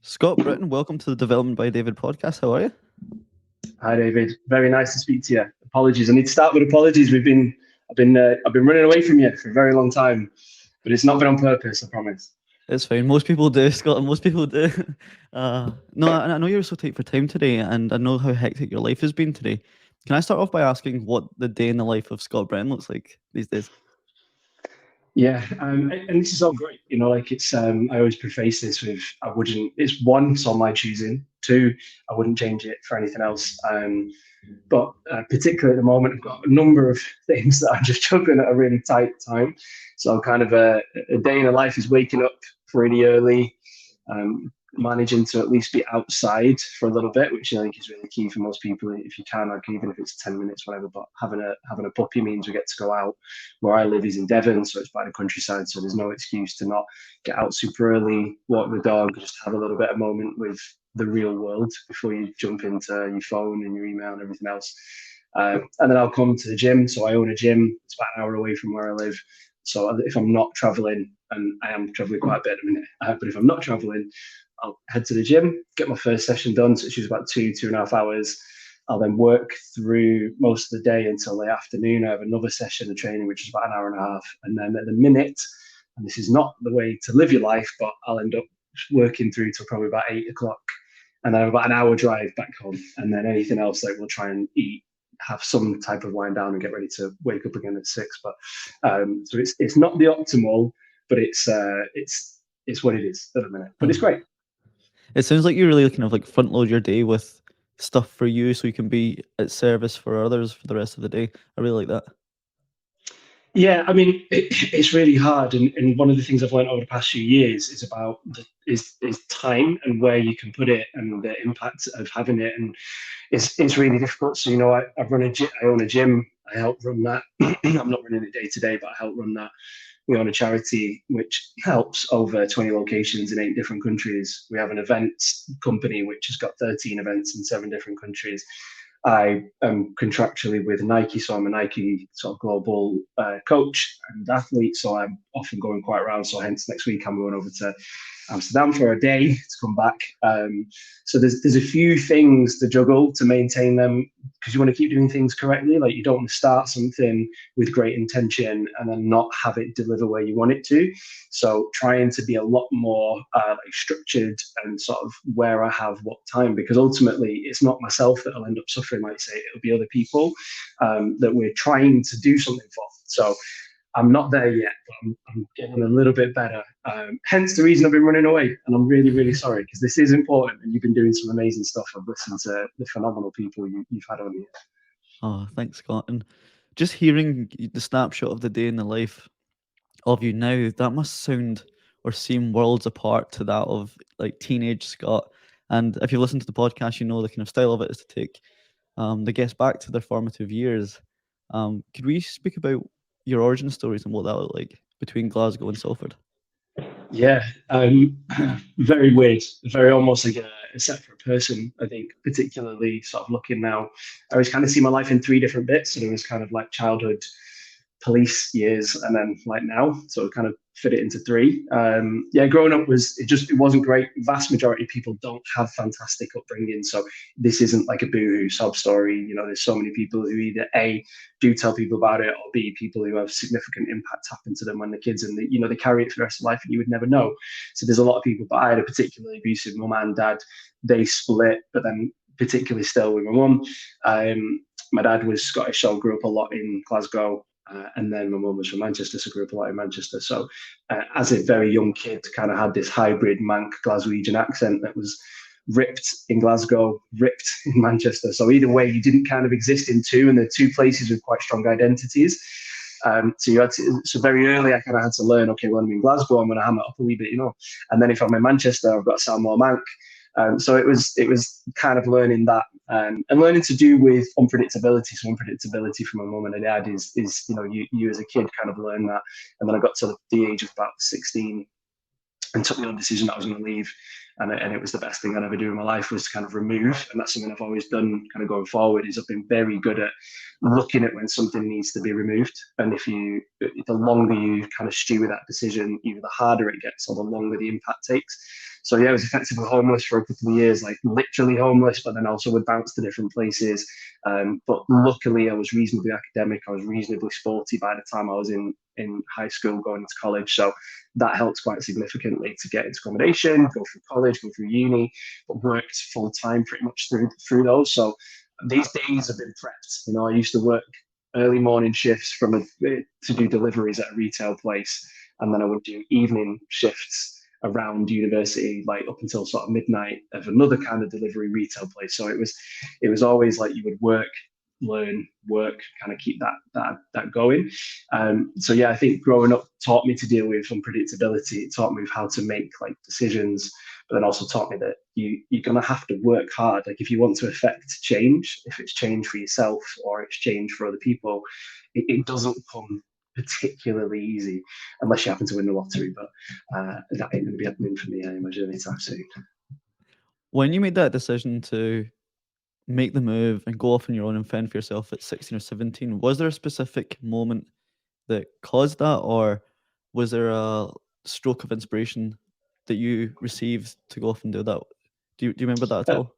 Scott Britton, welcome to the Development by David podcast. How are you? Hi, David. Very nice to speak to you. Apologies. I need to start with apologies. I've been running away from you for a very long time, but it's not been on purpose. I promise. It's fine. Most people do, Scott. Most people do. No, I know you're so tight for time today, and I know how hectic your life has been today. Can I start off by asking what the day in the life of Scott Britton looks like these days? Yeah, and this is all great. Like it's. I always preface this with I wouldn't. It's one, it's on my choosing. Two, I wouldn't change it for anything else. But particularly at the moment, I've got a number of things that I'm just juggling at a really tight time. So kind of a day in the life is waking up pretty early, managing to at least be outside for a little bit, which I think is really key for most people. If you can, like even if it's 10 minutes, whatever. But having a puppy means we get to go out. Where I live is in Devon, so it's by the countryside. So there's no excuse to not get out super early, walk the dog, just have a little bit of moment with the real world before you jump into your phone and your email and everything else. And then I'll come to the gym. So I own a gym. It's about an hour away from where I live. So if I'm not traveling, and I am traveling quite a bit at a minute, but if I'm not traveling, I'll head to the gym, get my first session done. So it's usually about 2.5 hours. I'll then work through most of the day until the afternoon. I have another session of training, which is about an hour and a half. And then at the minute, and this is not the way to live your life, but I'll end up working through till probably about 8 o'clock. And then I have about an hour drive back home. And then anything else, like we'll try and eat, have some type of wind down and get ready to wake up again at 6. But so it's not the optimal, but it's what it is at the minute. But it's great. It sounds like you're really kind of like front load your day with stuff for you so you can be at service for others for the rest of the day. I really like that. Yeah, I mean, it's really hard, and one of the things I've learned over the past few years is about is time and where you can put it and the impact of having it, and it's really difficult. So I own a gym. I help run that. I'm not running it day to day, but I help run that. We own a charity which helps over 20 locations in 8 different countries. We have an events company which has got 13 events in 7 different countries. I am contractually with Nike, so I'm a Nike sort of global coach and athlete. So I'm often going quite around. So hence next week I'm going over to Amsterdam for a day to come back. So there's a few things to juggle to maintain them because you want to keep doing things correctly. Like you don't want to start something with great intention and then not have it deliver where you want it to. So trying to be a lot more like structured and sort of where I have what time, because ultimately it's not myself that will end up suffering, like say, it'll be other people that we're trying to do something for. So I'm not there yet, but I'm getting a little bit better. Hence the reason I've been running away. And I'm really, really sorry because this is important and you've been doing some amazing stuff. I've listened to the phenomenal people you've had on here. Oh, thanks, Scott. And just hearing the snapshot of the day in the life of you now, that must sound or seem worlds apart to that of like teenage Scott. And if you listen to the podcast, you know the kind of style of it is to take the guests back to their formative years. Could we speak about your origin stories and what that looked like between Glasgow and Salford? Yeah, very weird, very almost like a separate person. I think, particularly sort of looking now, I always kind of see my life in 3 different bits. So there was kind of like childhood, police years, and then like now. So kind of fit it into 3. Yeah, growing up it wasn't great. Vast majority of people don't have fantastic upbringing, so this isn't like a boohoo sob story. There's so many people who either A, do tell people about it, or B, people who have significant impact happen to them when they're kids, and they carry it for the rest of life, and you would never know. So there's a lot of people, but I had a particularly abusive mum and dad. They split, but then particularly still with my mum. My dad was Scottish, so I grew up a lot in Glasgow. And then my mum was from Manchester, so I grew up a lot in Manchester. So as a very young kid, kind of had this hybrid Manc Glaswegian accent that was ripped in Glasgow, ripped in Manchester. So either way, you didn't kind of exist in 2, and the 2 places with quite strong identities. So very early, I kind of had to learn, okay, when I'm in Glasgow, I'm going to ham it up a wee bit, And then if I'm in Manchester, I've got to sound more Manc. So it was kind of learning that and learning to do with unpredictability. So unpredictability from my mum and my dad is you as a kid kind of learn that. And then I got to the age of about 16 and took the own decision that I was going to leave. And it was the best thing I'd ever do in my life was to kind of remove. And that's something I've always done kind of going forward is I've been very good at looking at when something needs to be removed. And the longer you kind of stew with that decision, either the harder it gets or the longer the impact takes. So yeah, I was effectively homeless for a couple of years, like literally homeless, but then also would bounce to different places. But luckily, I was reasonably academic. I was reasonably sporty by the time I was in high school, going into college. So that helped quite significantly to get into accommodation, go through college, go through uni, but worked full time pretty much through those. So these days have been prepped. You know, I used to work early morning shifts to do deliveries at a retail place, and then I would do evening shifts around university, like up until sort of midnight of another kind of delivery retail place. So it was always like you would work, learn, work, kind of keep that going. So yeah, I think growing up taught me to deal with unpredictability. It taught me how to make like decisions, but then also taught me that you're gonna have to work hard. Like if you want to affect change, if it's change for yourself or it's change for other people, it doesn't come particularly easy unless you happen to win the lottery. But that ain't going to be happening for me, I imagine, anytime soon. When you made that decision to make the move and go off on your own and fend for yourself at 16 or 17, was there a specific moment that caused that, or was there a stroke of inspiration that you received to go off and do that? Do you remember that at Uh, all?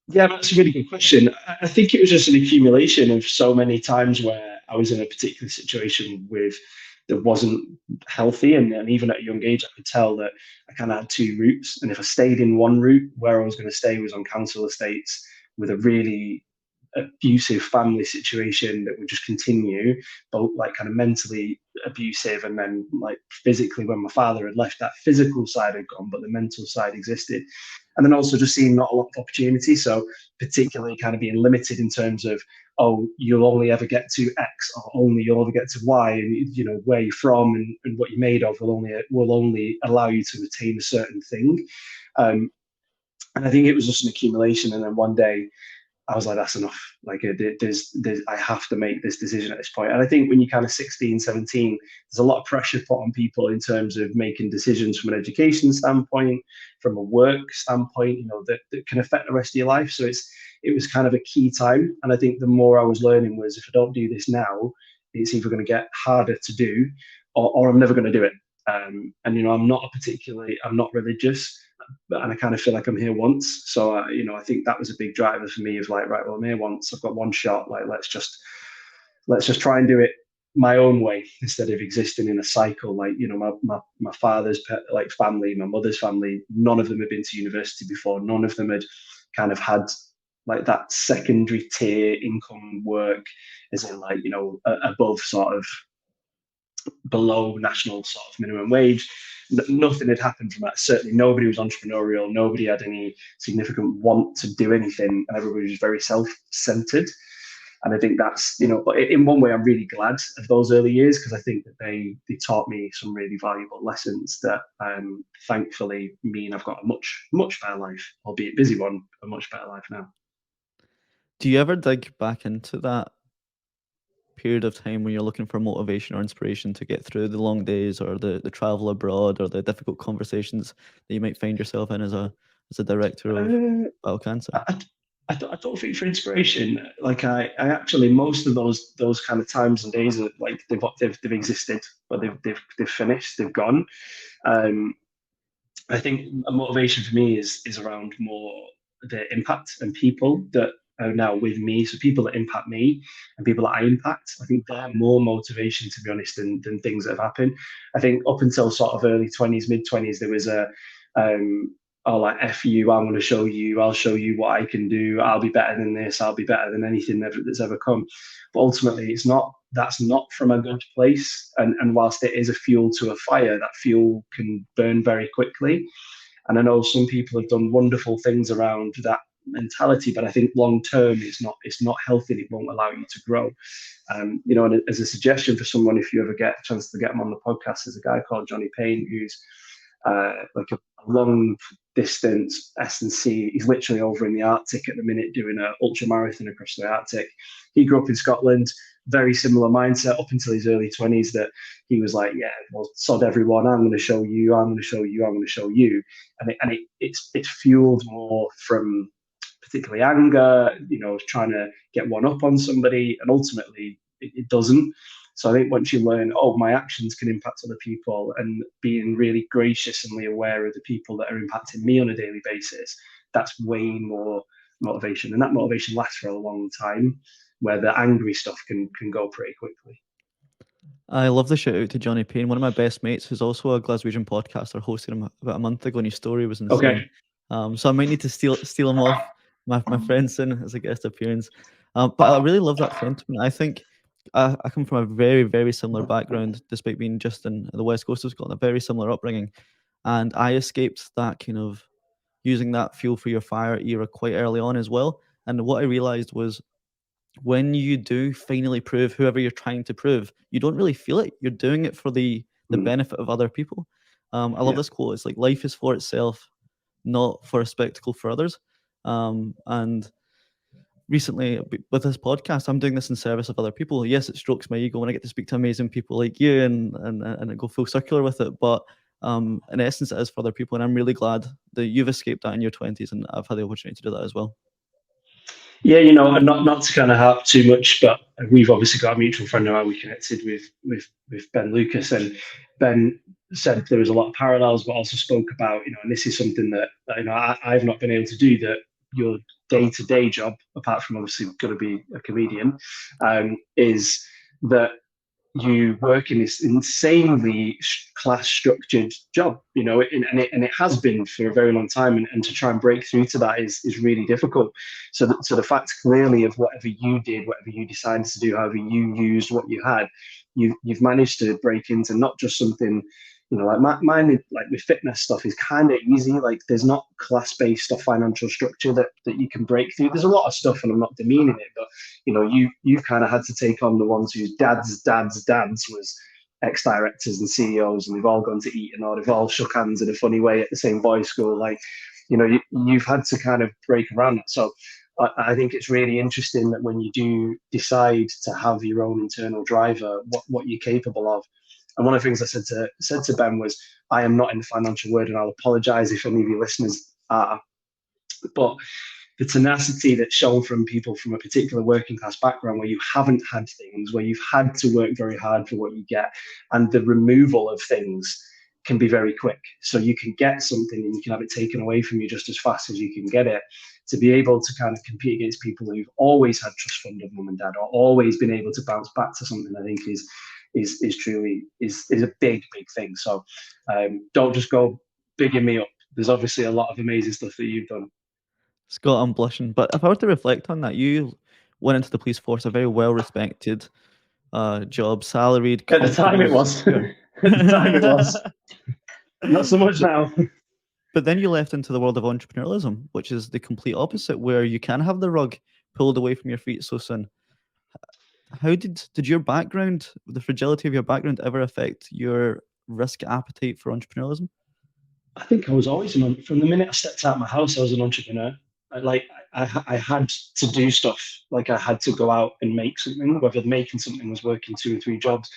Yeah, that's a really good question. I think it was just an accumulation of so many times where I was in a particular situation with that wasn't healthy, and even at a young age, I could tell that I kind of had two routes. And if I stayed in one route, where I was going to stay was on council estates with a really abusive family situation that would just continue, both like kind of mentally abusive, and then like physically, when my father had left, that physical side had gone, but the mental side existed. And then also just seeing not a lot of opportunity. So particularly kind of being limited in terms of, oh, you'll only ever get to X, or only you'll ever get to Y, and you know where you're from and what you're made of will only allow you to attain a certain thing. And I think it was just an accumulation. And then one day I was like, that's enough. Like, I have to make this decision at this point. And I think when you're kind of 16, 17, there's a lot of pressure put on people in terms of making decisions from an education standpoint, from a work standpoint, that can affect the rest of your life. So it was kind of a key time. And I think the more I was learning was, if I don't do this now, it's either going to get harder to do, or I'm never going to do it. And I'm not religious, and I kind of feel like I'm here once. So, I think that was a big driver for me of like, right, well, I'm here once. I've got one shot. Like, let's just try and do it my own way instead of existing in a cycle. Like, my father's like family, my mother's family, none of them had been to university before. None of them had kind of had like that secondary tier income work, as in like, above sort of below national sort of minimum wage. Nothing had happened from that. Certainly nobody was entrepreneurial. Nobody had any significant want to do anything, and everybody was very self-centered. And I think that's, but in one way, I'm really glad of those early years, because I think that they taught me some really valuable lessons that thankfully mean I've got a much, much better life, albeit busy one, a much better life now. Do you ever dig back into that period of time when you're looking for motivation or inspiration to get through the long days, or the travel abroad, or the difficult conversations that you might find yourself in as a director of Uh, bowel cancer? I don't think for inspiration. Like I actually, most of those kind of times and days are like they've existed, but they've finished, they've gone. Um, I think a motivation for me is around more the impact and people that are now with me. So people that impact me and people that I impact. I think they're more motivation, to be honest, than things that have happened. I think up until sort of early 20s, mid 20s, there was um, oh, like F you, I'm going to show you, I'll show you what I can do. I'll be better than this. I'll be better than anything that's ever come. But ultimately, that's not from a good place. And whilst it is a fuel to a fire, that fuel can burn very quickly. And I know some people have done wonderful things around that mentality, but I think long term it's not healthy. It won't allow you to grow. And as a suggestion for someone, if you ever get a chance to get him on the podcast, there's a guy called Johnny Payne who's like a long distance S&C. He's literally over in the Arctic at the minute doing an ultra marathon across the Arctic. He grew up in Scotland, very similar mindset up until his early 20s, that he was like, yeah, well, sod everyone. I'm going to show you. I'm going to show you. I'm going to show you. And it's fueled more from particularly anger, trying to get one up on somebody, and ultimately it doesn't. So I think once you learn, oh, my actions can impact other people, and being really graciously aware of the people that are impacting me on a daily basis, that's way more motivation. And that motivation lasts for a long time, where the angry stuff can go pretty quickly. I love the shout out to Johnny Payne. One of my best mates, who's also a Glaswegian podcaster, hosted him about a month ago, and his story was insane. Okay. So I might need to steal him off my friend soon as a guest appearance. But I really love that sentiment. I think I come from a very, very similar background, despite being just in the West Coast of Scotland, a very similar upbringing. And I escaped that kind of using that fuel for your fire era quite early on as well. And what I realized was when you do finally prove whoever you're trying to prove, you don't really feel it. You're doing it for the Mm, benefit of other people. I love yeah. this quote. It's like life is for itself, not for a spectacle for others. And recently with this podcast, I'm doing this in service of other people. Yes, it strokes my ego when I get to speak to amazing people like you and go full circular with it. But in essence, it is for other people, and I'm really glad that you've escaped that in your 20s, and I've had the opportunity to do that as well. Yeah, and not to kind of harp too much, but we've obviously got a mutual friend of ours we connected with Ben Lucas, and Ben said there was a lot of parallels, but also spoke about, and this is something that I've not been able to do, that your day-to-day job, apart from obviously going to be a comedian, is that you work in this insanely class structured job, and it has been for a very long time, and to try and break through to that is really difficult. So the fact clearly of whatever you did, whatever you decided to do, however you used what you had, you've managed to break into not just something, like mine, like with fitness stuff is kind of easy. Like there's not class-based or financial structure that you can break through. There's a lot of stuff, and I'm not demeaning it, but you kind of had to take on the ones whose dads was ex-directors and CEOs, and they've all gone to Eton, or they've all shook hands in a funny way at the same boys' school. Like, you've had to kind of break around that. So I think it's really interesting that when you do decide to have your own internal driver, what you're capable of. And one of the things I said to Ben was, I am not in the financial word, and I'll apologise if any of your listeners are, but the tenacity that's shown from people from a particular working class background, where you haven't had things, where you've had to work very hard for what you get, and the removal of things can be very quick. So you can get something and you can have it taken away from you just as fast as you can get it. To be able to kind of compete against people who've always had trust fund of mum and dad, or always been able to bounce back to something, I think is truly a big thing. So don't just go bigging me up. There's obviously a lot of amazing stuff that you've done. Scott, I'm blushing. But if I were to reflect on that, you went into the police force, a very well respected job, salaried, At the time, it comfortable. was. At the time, it was. Not so much now. But then you left into the world of entrepreneurialism, which is the complete opposite, where you can have the rug pulled away from your feet so soon. How did your background, the fragility of your background, ever affect your risk appetite for entrepreneurialism? I think I was always from the minute I stepped out of my house, I was an entrepreneur. I had to do stuff. Like I had to go out and make something, whether making something was working 2 or 3 jobs,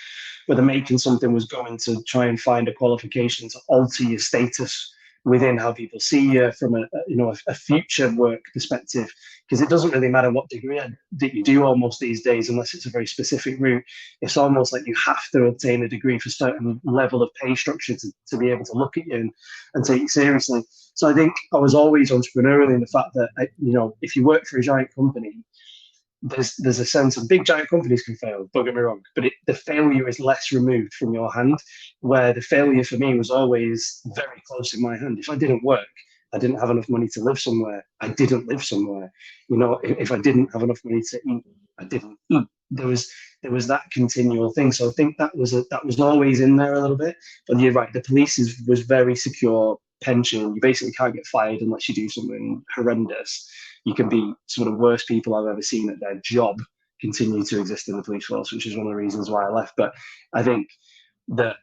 whether making something was going to try and find a qualification to alter your status within how people see you from a future work perspective, because it doesn't really matter what degree that you do almost these days, unless it's a very specific route. It's almost like you have to obtain a degree for a certain level of pay structure to be able to look at you and take you seriously. So I think I was always entrepreneurial in the fact that if you work for a giant company, there's a sense of big giant companies can fail, don't get me wrong, but the failure is less removed from your hand, where the failure for me was always very close in my hand. If I didn't work, I didn't have enough money to live somewhere, I didn't live somewhere. If I didn't have enough money to eat, I didn't eat. There was that continual thing. So I think that was always in there a little bit. But you're right, the police was very secure pension. You basically can't get fired unless you do something horrendous. You can be some of the worst people I've ever seen at their job continue to exist in the police force, which is one of the reasons why I left. But I think that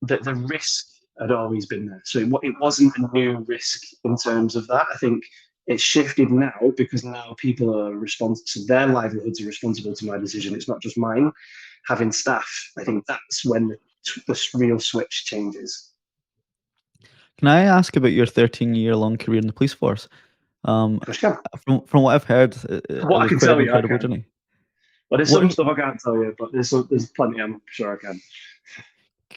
the risk had always been there. So it wasn't a new risk in terms of that. I think it's shifted now because now people are responsible. So their livelihoods are responsible to my decision. It's not just mine. Having staff, I think that's when the real switch changes. Can I ask about your 13-year-long career in the police force? Of course, From what I've heard, it what I was can quite tell an you, I incredible can. journey. But there's some What stuff I can't tell you, but there's plenty I'm sure I can.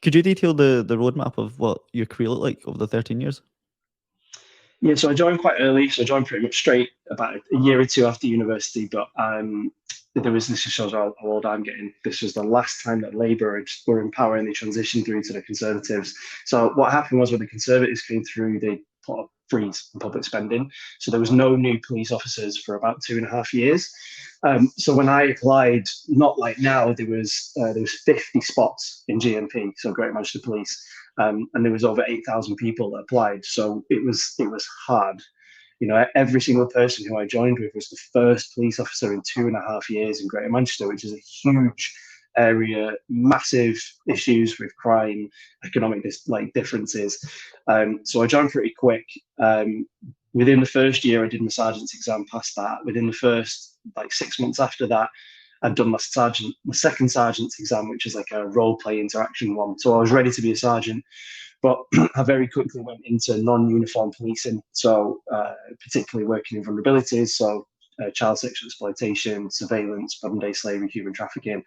could you detail the roadmap of what your career looked like over the 13 years? Yeah, so I joined quite early. So I joined pretty much straight about a year or two after university. But there was this just shows how old I'm getting. This was the last time that Labour were in power and they transitioned through to the Conservatives. So what happened was when the Conservatives came through, they put a freeze on public spending. So there was no new police officers for about 2.5 years. So when I applied, not like now, there was 50 spots in GMP, so Great Manchester Police, and there was over 8,000 people that applied. So it was hard. Every single person who I joined with was the first police officer in 2.5 years in Greater Manchester, which is a huge area, massive issues with crime, economic differences. So I joined pretty quick. Within the first year, I did my sergeant's exam, passed that. Within the first 6 months after that, I'd done my second sergeant's exam, which is like a role play interaction one. So I was ready to be a sergeant, but I very quickly went into non-uniform policing. So particularly working in vulnerabilities, so child sexual exploitation, surveillance, modern-day slavery, human trafficking.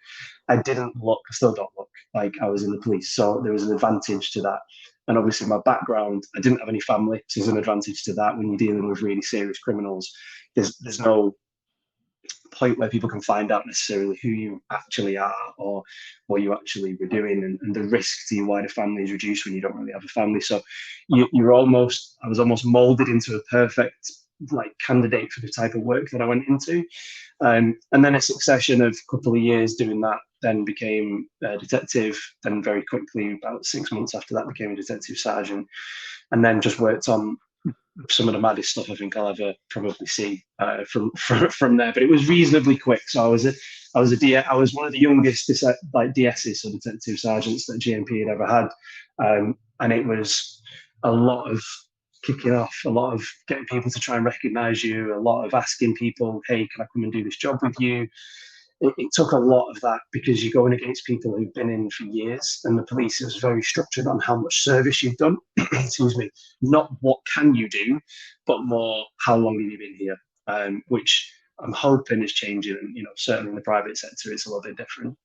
I still don't look like I was in the police. So there was an advantage to that. And obviously my background, I didn't have any family. So there's an advantage to that when you're dealing with really serious criminals. There's no point where people can find out necessarily who you actually are or what you actually were doing, and the risk to your wider family is reduced when you don't really have a family. So I was almost molded into a perfect candidate for the type of work that I went into. And then a succession of a couple of years doing that, then became a detective, then very quickly, about 6 months after that, became a detective sergeant, and then just worked on some of the maddest stuff I think I'll ever probably see from there. But it was reasonably quick. So I was one of the youngest DSs, so detective sergeants, that GMP had ever had, and it was a lot of kicking off, a lot of getting people to try and recognise you, a lot of asking people, "Hey, can I come and do this job with you?" It took a lot of that because you're going against people who've been in for years, and the police is very structured on how much service you've done. Excuse me, not what can you do, but more how long have you been here, which I'm hoping is changing. And certainly in the private sector, it's a little bit different.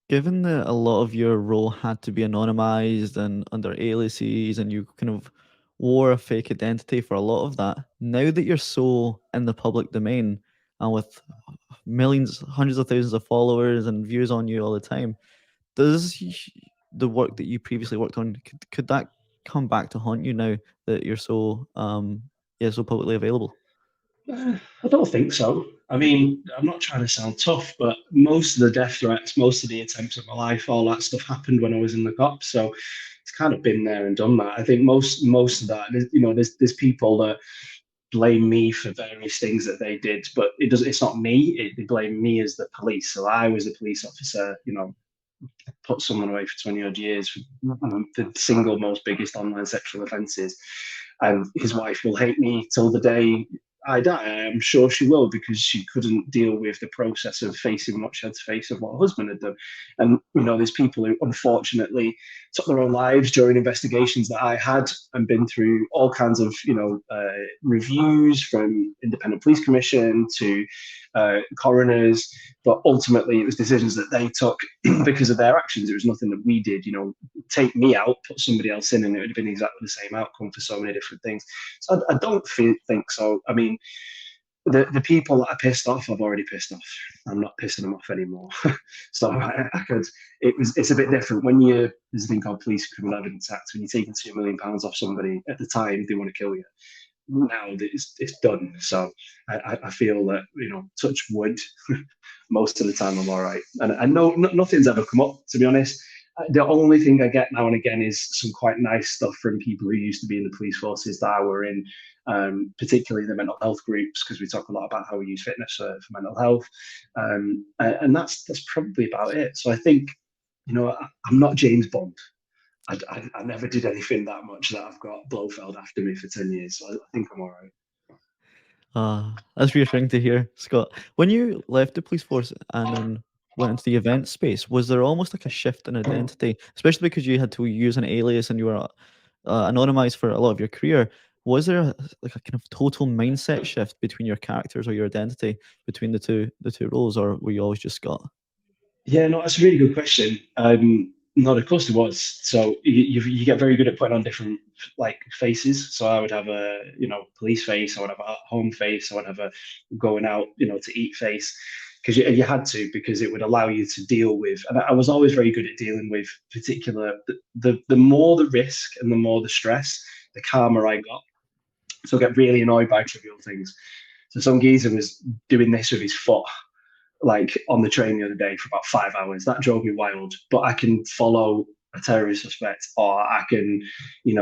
Given that a lot of your role had to be anonymized and under aliases, and you kind of wore a fake identity for a lot of that, now that you're so in the public domain and with millions, hundreds of thousands of followers and views on you all the time, does the work that you previously worked on, could that come back to haunt you now that you're so yeah, so publicly available? I don't think so. I mean, I'm not trying to sound tough, but most of the death threats, most of the attempts of my life, all that stuff happened when I was in the cops. So it's kind of been there and done that. I think most of that, there's people that blame me for various things that they did, but it's not me. They blame me as the police. So I was the police officer, put someone away for 20 odd years for the single most biggest online sexual offences. And his wife will hate me till the day I die. I'm sure she will, because she couldn't deal with the process of facing what she had to face of what her husband had done. And there's people who unfortunately took their own lives during investigations that I had, and been through all kinds of reviews from independent police commission to coroners, but ultimately it was decisions that they took because of their actions. It was nothing that we did. Take me out, put somebody else in, and it would have been exactly the same outcome for so many different things. So I don't think so. I mean, the people that I pissed off, I've already pissed off. I'm not pissing them off anymore. So I could. It's a bit different when there's a thing called police criminal evidence act. When you're taking £2 million off somebody, at the time they want to kill you. Now it's done. So I feel that, touch wood, most of the time I'm all right. And I know nothing's ever come up, to be honest. The only thing I get now and again is some quite nice stuff from people who used to be in the police forces that I were in, particularly the mental health groups, because we talk a lot about how we use fitness for mental health. And that's probably about it. So I think, I'm not James Bond. I never did anything that much that I've got Blofeld after me for 10 years. So I think I'm all right. That's reassuring to hear, Scott. When you left the police force and then went into the event space, was there almost like a shift in identity, especially because you had to use an alias and you were anonymized for a lot of your career? Was there like a kind of total mindset shift between your characters or your identity between the two roles, or were you always just Scott? Yeah, no, that's a really good question. No, of course it was. So you get very good at putting on different like faces. So I would have a police face, I would have a home face, I would have a going out to eat face, because you had to, because it would allow you to deal with. And I was always very good at dealing with particular the more the risk and the more the stress, the calmer I got. So I get really annoyed by trivial things. So some geezer was doing this with his foot, like on the train the other day for about 5 hours. That drove me wild. But I can follow a terrorist suspect, or I can,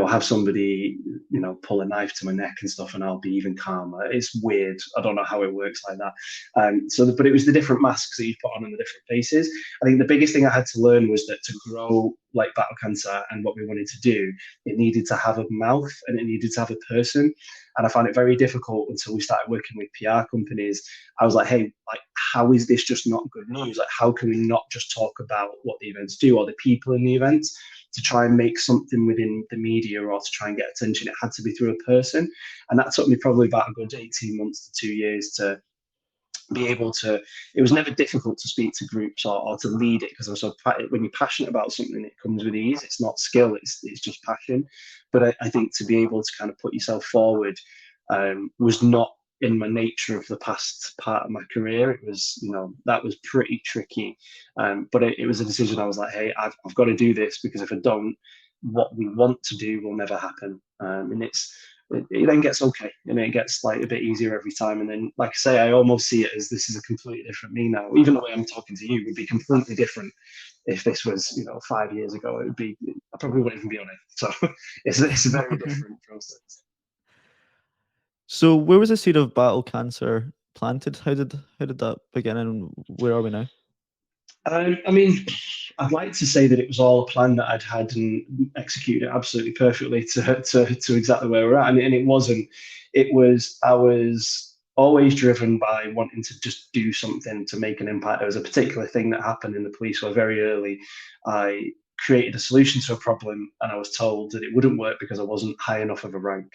have somebody, pull a knife to my neck and stuff, and I'll be even calmer. It's weird. I don't know how it works like that. But it was the different masks that you put on and the different faces. I think the biggest thing I had to learn was that to grow like Battle Cancer and what we wanted to do, it needed to have a mouth and it needed to have a person. And I found it very difficult until we started working with PR companies. I was like, hey, like, how is this just not good news? Like, how can we not just talk about what the events do or the people in the events to try and make something within the media or to try and get attention? It had to be through a person. And that took me probably about a good 18 months to 2 years to be able to. It was never difficult to speak to groups or to lead it, because when you're passionate about something, it comes with ease. It's not skill, it's just passion. But I think to be able to kind of put yourself forward was not in my nature of the past part of my career. It was, that was pretty tricky. But it was a decision. I was like, hey, I've got to do this, because if I don't, what we want to do will never happen. And it then gets okay, and it gets like a bit easier every time. And then, like I say, I almost see it as this is a completely different me now. Even the way I'm talking to you would be completely different if this was 5 years ago. It would be, I probably wouldn't even be on it. So it's a very different process. So where was the seed of Battle Cancer planted? How did that begin, and where are we now? I mean, I'd like to say that it was all a plan that I'd had and executed it absolutely perfectly to exactly where we're at, and it wasn't. I was always driven by wanting to just do something to make an impact. There was a particular thing that happened in the police where very early I created a solution to a problem, and I was told that it wouldn't work because I wasn't high enough of a rank.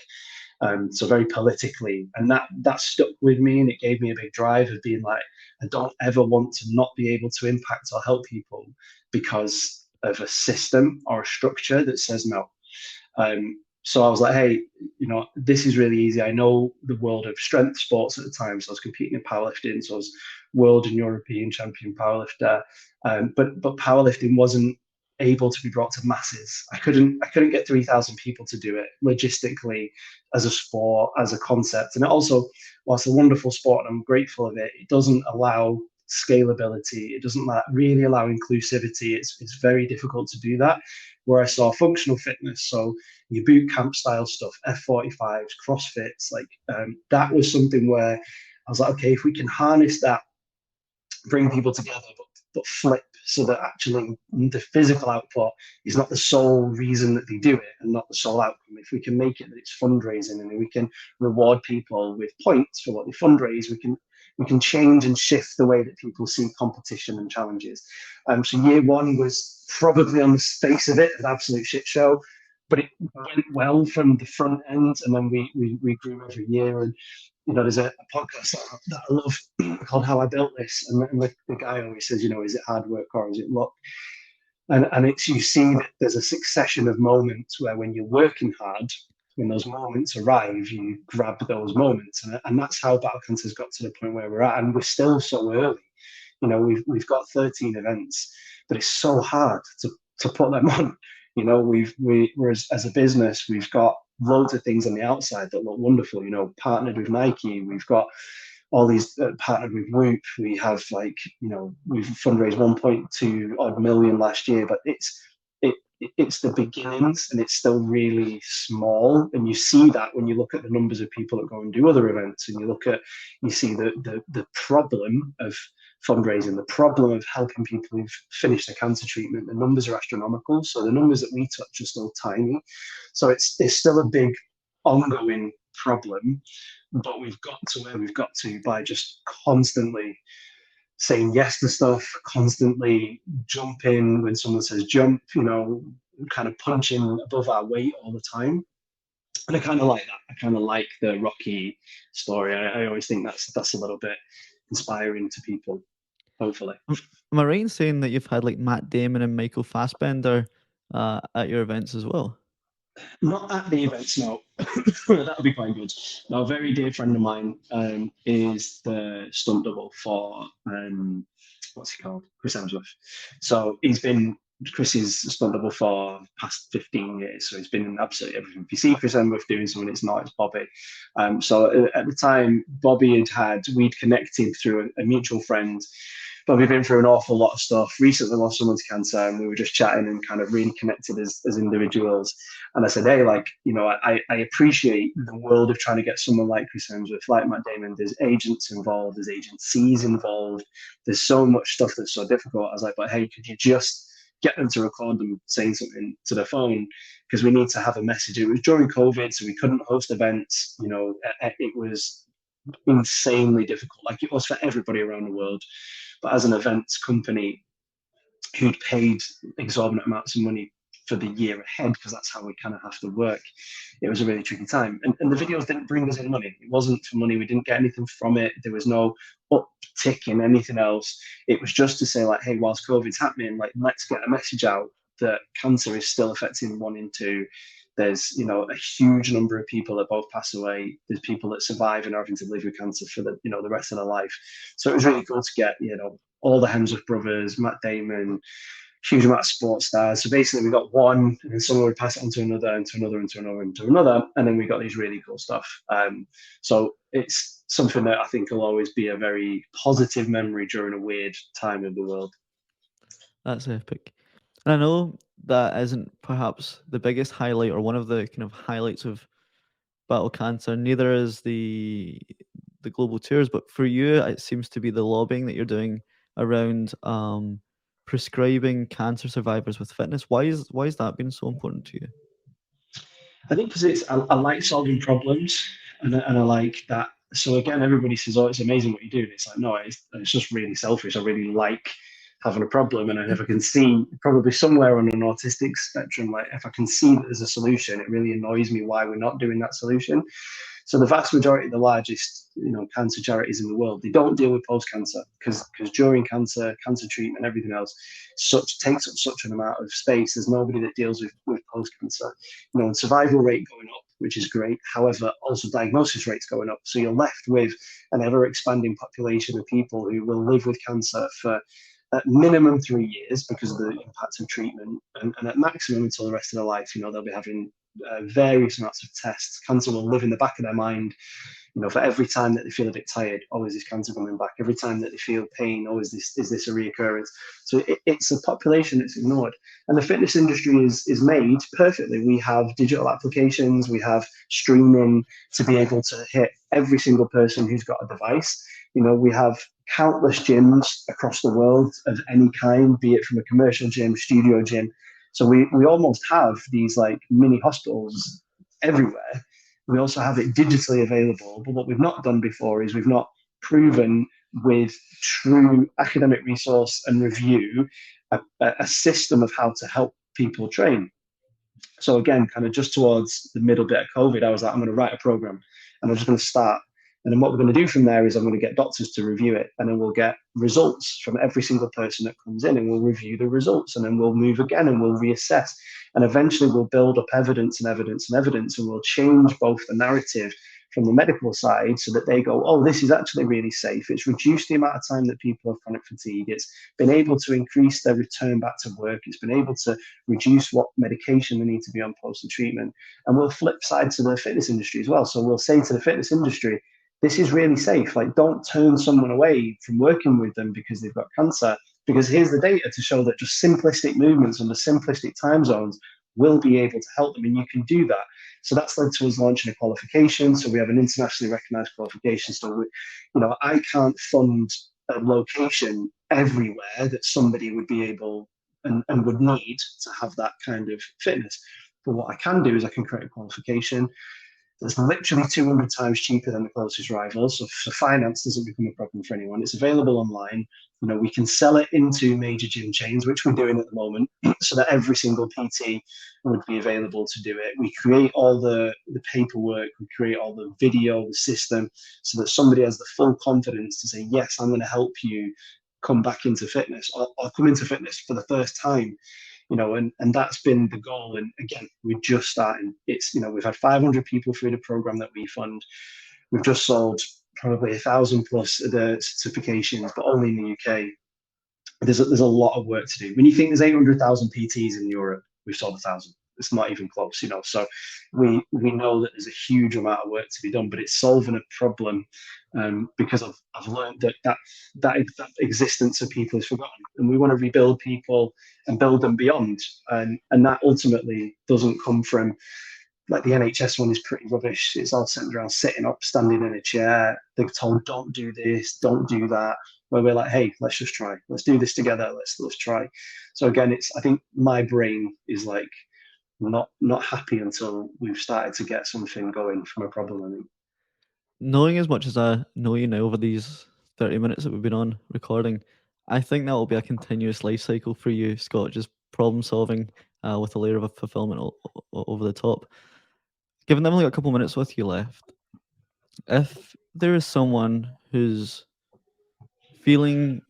So very politically, and that stuck with me, and it gave me a big drive of being like, I don't ever want to not be able to impact or help people because of a system or a structure that says no. So I was like, hey, this is really easy. I know the world of strength sports at the time, so I was competing in powerlifting, so I was world and European champion powerlifter. But powerlifting wasn't able to be brought to masses. I couldn't get 3,000 people to do it logistically, as a sport, as a concept. And it also, whilst a wonderful sport and I'm grateful of it, it doesn't allow scalability. It doesn't really allow inclusivity. It's very difficult to do that. Where I saw functional fitness, so your boot camp style stuff, F45s, CrossFits, like that was something where I was like, okay, if we can harness that, bring people together, but flip so that actually the physical output is not the sole reason that they do it and not the sole outcome. If we can make it that it's fundraising and we can reward people with points for what they fundraise, we can change and shift the way that people see competition and challenges. So year one was probably, on the face of it, an absolute shit show, but it went well from the front end, and then we grew every year. And there's a podcast that I love called How I Built This, and the guy always says, is it hard work or is it luck? And it's, you see that there's a succession of moments where when you're working hard, when those moments arrive, you grab those moments, and that's how Battle Cancer's got to the point where we're at, and we're still so early. We've got 13 events, but it's so hard to put them on. We're as a business, we've got loads of things on the outside that look wonderful. Partnered with Nike, we've got all these partnered with Whoop. We have we've fundraised 1.2 odd million last year, but it's the beginnings and it's still really small. And you see that when you look at the numbers of people that go and do other events, and you see the problem of fundraising, the problem of helping people who've finished their cancer treatment. The numbers are astronomical. So the numbers that we touch are still tiny. So it's still a big ongoing problem, but we've got to where we've got to by just constantly saying yes to stuff, constantly jumping when someone says jump, kind of punching above our weight all the time. And I kind of like that. I kind of like the Rocky story. I always think that's a little bit inspiring to people, hopefully. Am I right in saying that you've had like Matt Damon and Michael Fassbender at your events as well? Not at the events, no. That would be quite good. Now, a very dear friend of mine is the stunt double for what's he called? Chris Hemsworth. So he's been Chris's stunt double for the past 15 years. So he's been in absolutely everything. If you see Chris Hemsworth doing something, it's not, it's Bobby. So at the time, we'd connected through a mutual friend. Bobby been through an awful lot of stuff. Recently lost someone to cancer, and we were just chatting and kind of really connected as individuals. And I said, hey, like, I appreciate the world of trying to get someone like Chris Hemsworth, like Matt Damon. There's agents involved, there's agencies involved. There's so much stuff that's so difficult. I was like, but hey, could you just get them to record them saying something to their phone? Because we need to have a message. It was during COVID, so we couldn't host events. It was insanely difficult, like it was for everybody around the world. But as an events company who'd paid exorbitant amounts of money for the year ahead, because that's how we kind of have to work, it was a really tricky time. And the videos didn't bring us in money. It wasn't for money. We didn't get anything from it. There was no uptick in anything else. It was just to say, like, hey, whilst COVID's happening, like, let's get a message out that cancer is still affecting 1 in 2. There's, a huge number of people that both pass away. There's people that survive and are having to live with cancer for the rest of their life. So it was really cool to get, all the Hemsworth brothers, Matt Damon, huge amount of sports stars. So basically, we got one, and then someone would pass it on to another, and to another, and to another, and to another, and then we got these really cool stuff. So it's something that I think will always be a very positive memory during a weird time of the world. That's epic. And I know that isn't perhaps the biggest highlight or one of the kind of highlights of Battle Cancer. Neither is the global tours, but for you, it seems to be the lobbying that you're doing around prescribing cancer survivors with fitness. Why is that been so important to you? I think because I like solving problems, and I like that. So again, everybody says, "Oh, it's amazing what you do." And it's like, no, it's just really selfish. I really like having a problem, and if I can see probably somewhere on an autistic spectrum, like if I can see that there's a solution, it really annoys me why we're not doing that solution. So the vast majority of the largest, cancer charities in the world, they don't deal with post-cancer because during cancer treatment, everything else, takes up such an amount of space. There's nobody that deals with post-cancer, and survival rate going up, which is great. However, also diagnosis rates going up. So you're left with an ever-expanding population of people who will live with cancer for at minimum 3 years because of the impact of treatment, and at maximum until the rest of their life. They'll be having various amounts of tests. Cancer will live in the back of their mind. For every time that they feel a bit tired, always this cancer coming back. Every time that they feel pain, always is this a reoccurrence. So it's a population that's ignored. And the fitness industry is made perfectly. We have digital applications, we have streaming to be able to hit every single person who's got a device. We have countless gyms across the world of any kind, be it from a commercial gym, studio gym. So we almost have these like mini hospitals everywhere. We also have it digitally available. But what we've not done before is we've not proven with true academic resource and review a system of how to help people train. So again, kind of just towards the middle bit of COVID, I was like, I'm going to write a program and I'm just going to start. And then what we're going to do from there is I'm going to get doctors to review it, and then we'll get results from every single person that comes in, and we'll review the results, and then we'll move again and we'll reassess. And eventually we'll build up evidence and evidence and evidence, and we'll change both the narrative from the medical side so that they go, oh, this is actually really safe. It's reduced the amount of time that people have chronic fatigue. It's been able to increase their return back to work. It's been able to reduce what medication they need to be on post treatment. And we'll flip side to the fitness industry as well. So we'll say to the fitness industry, this is really safe. Like, don't turn someone away from working with them because they've got cancer, because here's the data to show that just simplistic movements under simplistic time zones will be able to help them, and you can do that. So that's led to us launching a qualification. So we have an internationally recognized qualification. So I can't fund a location everywhere that somebody would be able and would need to have that kind of fitness. But what I can do is I can create a qualification It's literally 200 times cheaper than the closest rivals. So finance doesn't become a problem for anyone. It's available online. We can sell it into major gym chains, which we're doing at the moment, so that every single PT would be available to do it. We create all the paperwork, we create all the video, the system, so that somebody has the full confidence to say, yes, I'm going to help you come back into fitness, or come into fitness for the first time. And that's been the goal. And again, we're just starting. We've had 500 people through the program that we fund. We've just sold probably 1,000 plus of the certifications, but only in the UK. There's a lot of work to do. When you think there's 800,000 PTs in Europe, we've sold 1,000. It's not even close. So we know that there's a huge amount of work to be done, but it's solving a problem, because I've learned that existence of people is forgotten, and we want to rebuild people and build them beyond, and that ultimately doesn't come from, like, the NHS one is pretty rubbish. It's all centered around sitting up, standing in a chair. They're told, don't do this, don't do that. Where we're like, hey, let's just try. Let's do this together. Let's try. So again, I think my brain is like not happy until we've started to get something going from a problem. I think. Knowing as much as I know you now over these 30 minutes that we've been on recording, I think that will be a continuous life cycle for you, Scott, just problem solving with a layer of fulfillment over the top. Given that I've only got a couple minutes with you left, if there is someone who's feeling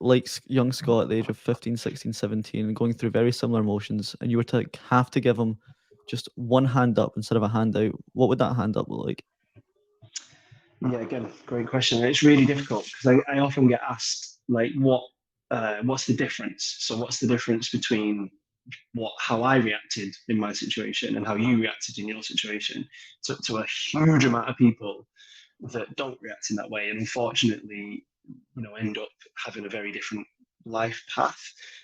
like young Scott at the age of 15, 16, 17, going through very similar emotions, and you were to have to give them just one hand up instead of a handout, what would that hand up look like? Yeah, again, great question. It's really difficult because I often get asked, like, what's the difference? So what's the difference between how I reacted in my situation and how you reacted in your situation, to a huge amount of people that don't react in that way, and unfortunately, end up having a very different life path.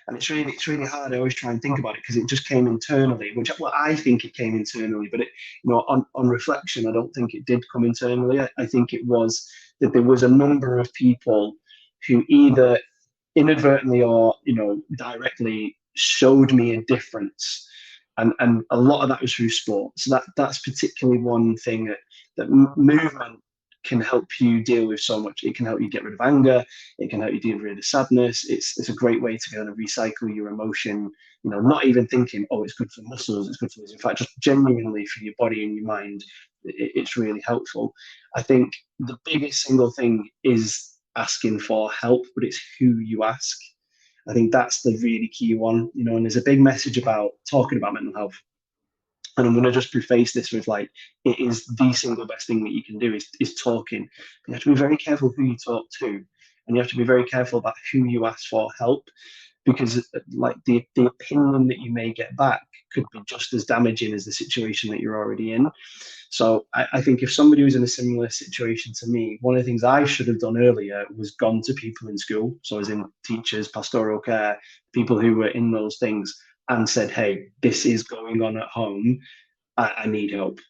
And it's really hard. I always try and think about it because it just came internally, well, I think it came internally, but on reflection, I don't think it did come internally. I think it was that there was a number of people who either inadvertently or directly showed me a difference, and a lot of that was through sport. So that's particularly one thing that movement can help you deal with so much. It can help you get rid of anger. It can help you deal with the sadness. It's a great way to kind of recycle your emotion. Not even thinking, oh, it's good for muscles, it's good for this. In fact, just genuinely for your body and your mind, it's really helpful. I think the biggest single thing is asking for help, but it's who you ask. I think that's the really key one, and there's a big message about talking about mental health. And I'm going to just preface this with, like, it is the single best thing that you can do is talking. You have to be very careful who you talk to, and you have to be very careful about who you ask for help, because, like, the opinion that you may get back could be just as damaging as the situation that you're already in. So I think if somebody was in a similar situation to me, one of the things I should have done earlier was gone to people in school, so as in teachers, pastoral care, people who were in those things, and said, hey, this is going on at home. I need help.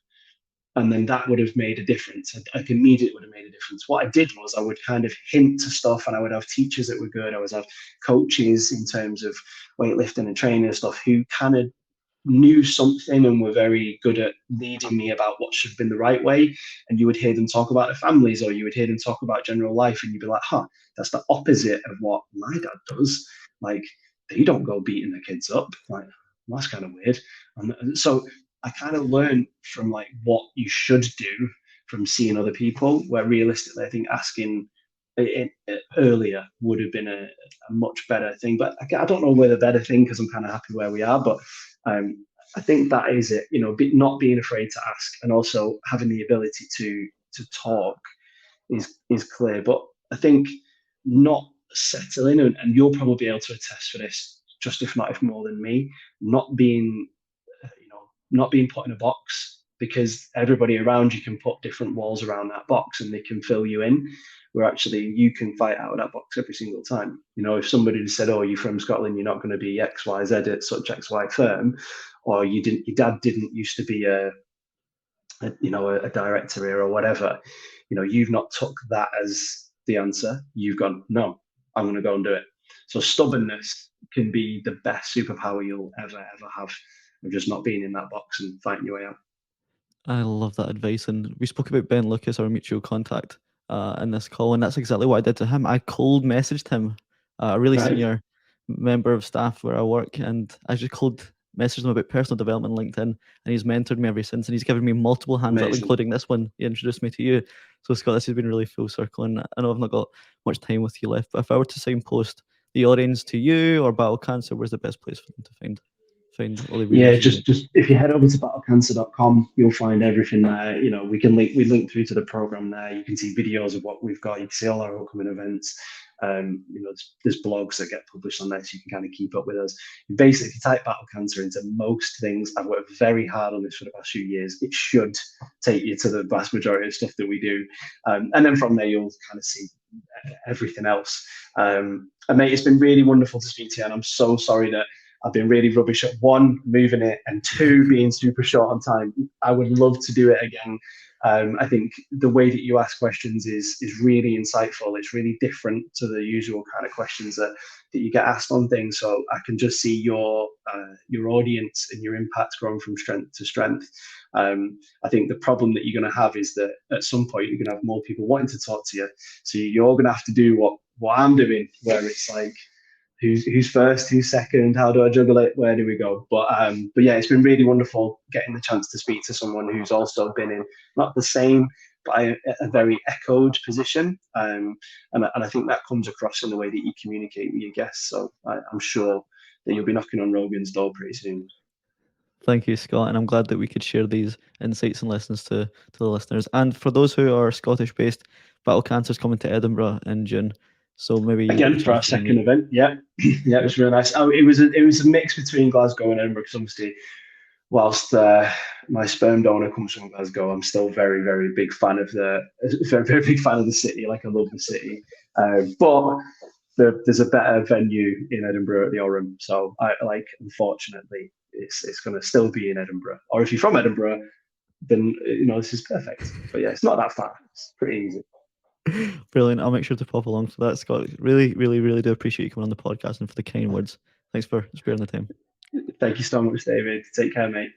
And then that would have made a difference. Like, immediately would have made a difference. What I did was I would kind of hint to stuff, and I would have teachers that were good. I would have coaches in terms of weightlifting and training and stuff who kind of knew something and were very good at leading me about what should have been the right way. And you would hear them talk about their families, or you would hear them talk about general life, and you'd be like, that's the opposite of what my dad does. Like, they don't go beating their kids up. Like, well, that's kind of weird. And so I kind of learned from, like, what you should do from seeing other people, where realistically I think asking it earlier would have been a much better thing. But I don't know whether better thing, because I'm kind of happy where we are. But I think that is it. Not being afraid to ask, and also having the ability to talk is clear. But I think not settling, and you'll probably be able to attest for this, just if more than me, not being not being put in a box, because everybody around you can put different walls around that box and they can fill you in, where actually you can fight out of that box every single time. If somebody said, oh, you're from Scotland, you're not going to be XYZ at such XY firm, or your dad didn't used to be a director here or whatever, you've not took that as the answer. You've gone, no, I'm going to go and do it. So stubbornness can be the best superpower you'll ever have, of just not being in that box and fighting your way out. I love that advice. And we spoke about Ben Lucas, our mutual contact, in this call, and that's exactly what I did to him. I cold messaged him, a really Right. senior member of staff where I work, and I just cold messaged him about personal development on LinkedIn, and he's mentored me ever since, and he's given me multiple hands up, Amazing. including this one. He introduced me to you. So Scott, this has been really full circle, and I know I've not got much time with you left, but if I were to signpost the audience to you or Battle Cancer, where's the best place for them to find all the Yeah, resources? just if you head over to battlecancer.com, you'll find everything there. You know, we link through to the program there. You can see videos of what we've got. You can see all our upcoming events. You know, there's blogs that get published on there, so you can kind of keep up with us. Basically, if you type battle cancer into most things, I've worked very hard on this for the past few years. It should take you to the vast majority of stuff that we do, and then from there you'll kind of see everything else. And mate, it's been really wonderful to speak to you, and I'm so sorry that I've been really rubbish at one, moving it, and two, being super short on time. I would love to do it again. I think the way that you ask questions is really insightful. It's really different to the usual kind of questions that you get asked on things. So I can just see your audience and your impact growing from strength to strength. I think the problem that you're going to have is that at some point you're going to have more people wanting to talk to you. So you're going to have to do what I'm doing, where it's like, who's first, who's second, how do I juggle it, where do we go? But yeah, it's been really wonderful getting the chance to speak to someone who's also been in not the same but a very echoed position, and I think that comes across in the way that you communicate with your guests. So I'm sure that you'll be knocking on Rogan's door pretty soon. Thank you, Scott, and I'm glad that we could share these insights and lessons to the listeners. And for those who are Scottish based, Battle Cancer's coming to Edinburgh in June, so maybe you'll get the Again for our chance to second meet. event. Yeah, yeah, it Yep. was really nice. Oh, it was a mix between Glasgow and Edinburgh, because obviously whilst my sperm donor comes from Glasgow, I'm still very big fan of very big fan of the city. Like, I love the city, but there's a better venue in Edinburgh at the Orem. So unfortunately, it's going to still be in Edinburgh. Or if you're from Edinburgh, then this is perfect. But yeah, it's not that far. It's pretty easy. Brilliant. I'll make sure to pop along for that, Scott. Really do appreciate you coming on the podcast and for the kind words. Thanks for sparing the time. Thank you so much, David. Take care, mate.